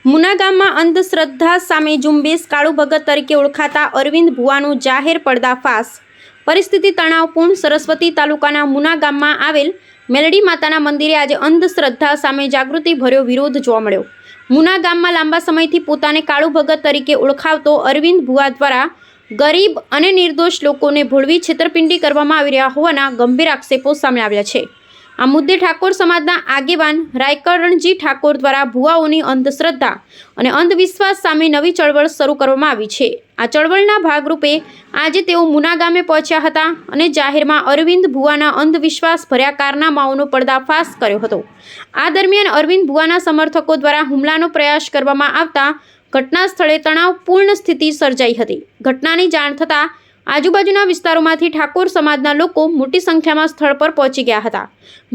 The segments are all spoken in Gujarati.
મુના ગામમાં અંધશ્રદ્ધા સામે ઝુંબેશ કાળુ ભગત તરીકે ઓળખાતા અરવિંદ ભુવાનું જાહેર પર્દાફાશ। પરિસ્થિતિ તણાવપૂર્ણ। સરસ્વતી તાલુકાના મુના ગામમાં આવેલ મેલડી માતાના મંદિરે આજે અંધશ્રદ્ધા સામે જાગૃતિભર્યો વિરોધ જોવા મળ્યો। મુના ગામમાં લાંબા સમયથી પોતાને કાળુ ભગત તરીકે ઓળખાવતો અરવિંદ ભુવા દ્વારા ગરીબ અને નિર્દોષ લોકોને ભોળવી છેતરપિંડી કરવામાં આવી રહ્યા હોવાના ગંભીર આક્ષેપો સામે આવ્યા છે। આ મુદ્દે ઠાકોર સમાજના આગેવાન રાયકરણજી ઠાકોર દ્વારા ભુવાઓની અંધશ્રદ્ધા અને અંધવિશ્વાસ સામે નવી ચળવળ શરૂ કરવામાં આવી છે। આ ચળવળના ભાગરૂપે આજે તેઓ મુના ગામે પહોંચ્યા હતા અને જાહેરમાં અરવિંદ ભુવાના અંધવિશ્વાસ ભર્યા કારનામાઓનો પર્દાફાશ કર્યો હતો। આ દરમિયાન અરવિંદ ભુવાના સમર્થકો દ્વારા હુમલાનો પ્રયાસ કરવામાં આવતા ઘટના સ્થળે તણાવપૂર્ણ સ્થિતિ સર્જાઈ હતી। ઘટનાની જાણ થતાં આજુબાજુના વિસ્તારોમાંથી ઠાકોર સમાજના લોકો મોટી સંખ્યામાં સ્થળ પર પહોંચી ગયા હતા,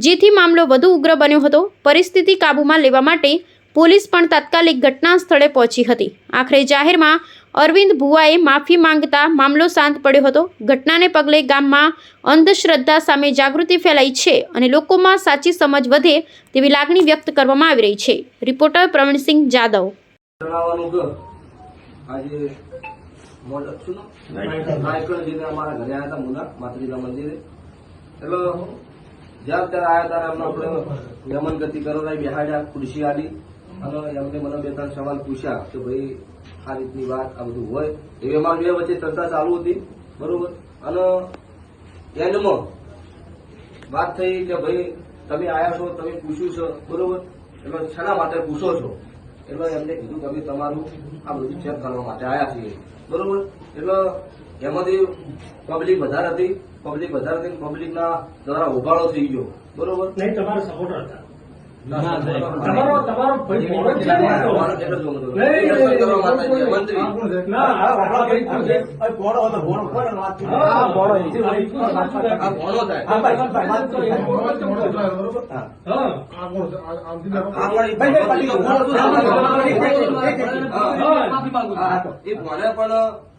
જેથી મામલો વધુ ઉગ્ર બન્યો હતો। પરિસ્થિતિ કાબૂમાં લેવા માટે પોલીસ પણ તાત્કાલિક ઘટના સ્થળે પહોંચી હતી। આખરે જાહેરમાં અરવિંદ ભુવાએ માફી માંગતા મામલો શાંત પડ્યો હતો। ઘટનાને પગલે ગામમાં અંધશ્રદ્ધા સામે જાગૃતિ ફેલાઈ છે અને લોકોમાં સાચી સમજ વધે તેવી લાગણી વ્યક્ત કરવામાં આવી રહી છે। રિપોર્ટર પ્રવીણસિંહ જાદવ। રાયકરણજીને અમારા ઘરે આવ્યા હતા મુના માતાજીના મંદિરે। એટલે જ્યાં ત્યારે આવ્યા ત્યારે એમને આપણે યમન ગતિ કરવા બેહાડ્યા, ખુરશી આલી અને એમને મને બે ત્રણ સવાલ પૂછ્યા કે ભાઈ આ રીતની વાત આ બધું હોય એવી અમારી બે વચ્ચે ચર્ચા ચાલુ હતી, બરોબર। અને એન્ડમાં વાત થઈ કે ભાઈ તમે આવ્યા છો, તમે પૂછ્યું છે, બરોબર, એટલે શેના માટે પૂછો છો? એટલે એમને કીધું કે અમે તમારું આ બધું ચેક કરવા માટે આવ્યા છીએ, બરોબર। એટલે એમાંથી પબ્લિક વધારે હતી, પબ્લિકના દ્વારા હોબાળો થઈ ગયો, બરોબર। નહીં, તમારા સપોર્ટર હતા।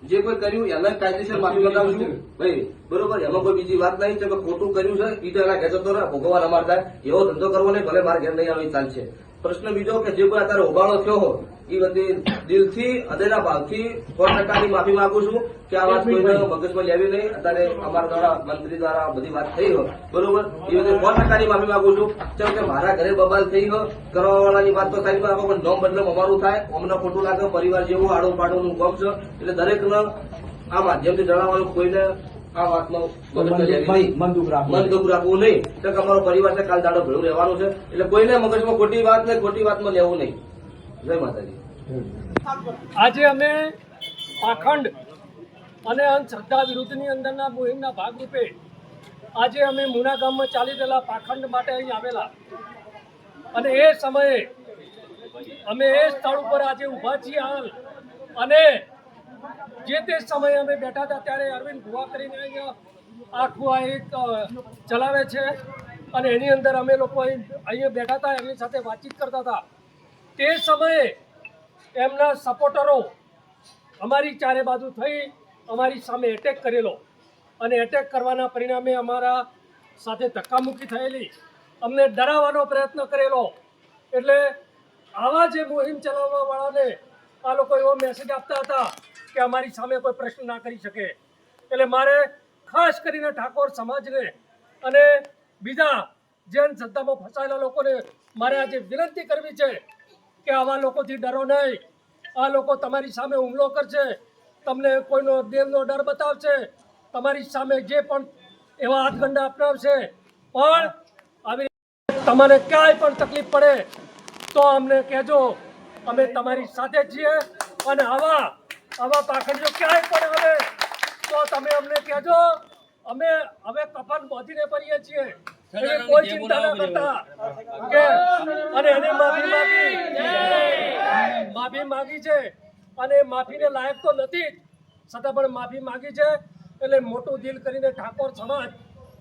જે કોઈ કર્યું એને કાયદેસર માફી મંગાવશું ભાઈ, બરોબર। એમાં કોઈ બીજી વાત નહીં છે કે ખોટું કર્યું છે ઈ તો એના ઘેર જતો રહે, ભોગવવા અમાર થાય એવો ધંધો કરવો નહીં, ભલે મારા ઘેર નહીં આવે ચાલશે। પ્રશ્ન બીજો કે જે કોઈ અત્યારે ઉબાળો થયો હો એ બધી દિલથી હૃદયના ભાવથી 100% માફી માંગુ છું કે આ વાત કોઈને મગજમાં લેવી નહીં। અત્યારે અમારા દ્વારા મંત્રી દ્વારા બધી વાત થઈ હોય, બરોબર, એ બધી 100% માફી માંગુ છું। કેમ કે મારા ઘરે બબાલ થઈ ગયો, કરવાવાળાની વાત તો થાય પણ નોમ બદલમ અમારું થાય, અમને ખોટું લાગે, પરિવાર જેવું આડું પાડું કામ છે। એટલે દરેકને આ માધ્યમથી જણાવવાનું કોઈને આ વાતમાં મન દુઃખ રાખવું નહીં, તો અમારો પરિવાર છે, કાલ દાડો ભેળું રહેવાનું છે। એટલે કોઈને મગજમાં ખોટી વાત ને ખોટી વાતમાં લેવું નહીં। જય માતાજી। આજે અમે પાખંડ અને અંધશ્રદ્ધા વિરુદ્ધની અંદરના મુહિમના ભાગરૂપે આજે અમે મુના ગામમાં ચાલી રહેલા પાખંડ માટે અહીં આવેલા અને એ સમયે અમે એ સ્થળ ઉપર આજે ઊભા છીએ હાલ। અને જે તે સમયે અમે બેઠા હતા ત્યારે અરવિંદ ભુવા કરીને અહીંયા આખું આ એક ચલાવે છે અને એની અંદર અમે લોકો અહીંયા બેઠા હતા, એમની સાથે વાતચીત કરતા હતા। તે સમયે એમના સપોર્ટરો અમારી ચારે બાજુ થઈ અમારી સામે એટેક કરેલો અને એટેક કરવાના પરિણામે અમારા સાથે ધક્કામુક્કી થયેલી, અમને ડરાવવાનો પ્રયત્ન કરેલો। એટલે આવા જે મુહિમ ચલાવવાવાળાને આ લોકો એવો મેસેજ આપતા હતા કે અમારી સામે કોઈ પ્રશ્ન ના કરી શકે। એટલે મારે ખાસ કરીને ઠાકોર સમાજને અને બીજા જે અંધશ્રદ્ધામાં ફસાયેલા લોકોને મારે આજે વિનંતી કરવી છે કે આવા લોકોથી ડરો નહીં। આ લોકો તમારી સામે હુમલો કરશે, તમને કોઈનો દેવનો ડર બતાવશે, તમારી સામે જે પણ એવા હાથગંડા અપનાવશે, પણ આવી તમારે ક્યાંય પણ તકલીફ પડે તો અમને કહેજો, અમે તમારી સાથે છીએ। અને આવા પાખંડીઓ ક્યાંય પણ આવે તો તમે અમને કહેજો, અમે હવે કફન બાંધીને ફરીએ છીએ, એની કોઈ ચિંતા ના કરતા કે અને એને માફી માગી છે અને માફીને લાયક તો નથી છતાં પણ માફી માગી છે। એટલે મોટું દિલ કરીને ઠાકોર સમાજ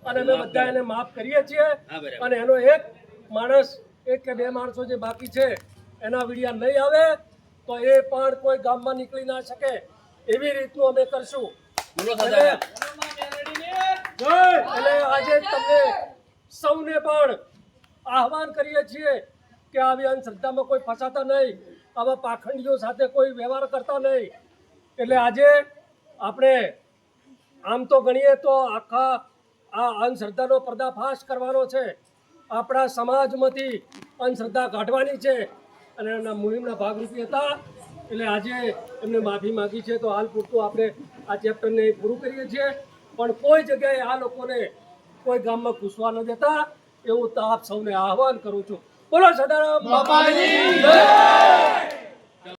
અને અમે બધા એને માફ કરીએ છીએ। અને એનો એક કે બે માણસો જે બાકી છે એના વિડિયા નહીં આવે તો એ પણ કોઈ ગામમાં નીકળી ના શકે એવી રીતનું અમે કરશું। એટલે આજે તમને સૌને પણ આહવાન કરીએ છીએ કે આવી અંધશ્રદ્ધામાં કોઈ ફસાતા નહીં। આવા પાખંડીઓ સાથે કોઈ વ્યવહાર કરતા નહીં. એટલે આજે આપણે આમ તો ગણીએ તો આખા આ અંધશ્રદ્ધાનો પર્દાફાશ કરવાનો છે, આપણા સમાજમાંથી અંધશ્રદ્ધા કાઢવાની છે અને એના મુહિમના ભાગરૂપે હતા. એટલે આજે એમને માફી માગી છે, તો હાલ પૂરતું આપણે આ ચેપ્ટરને પૂરું કરીએ છીએ. પણ કોઈ જગ્યાએ આ લોકોને કોઈ ગામમાં ઘૂસવા ન દેતા એવું તો આપ સૌને આહવાન કરું છું. બોલો સદારામ બાપાની જય.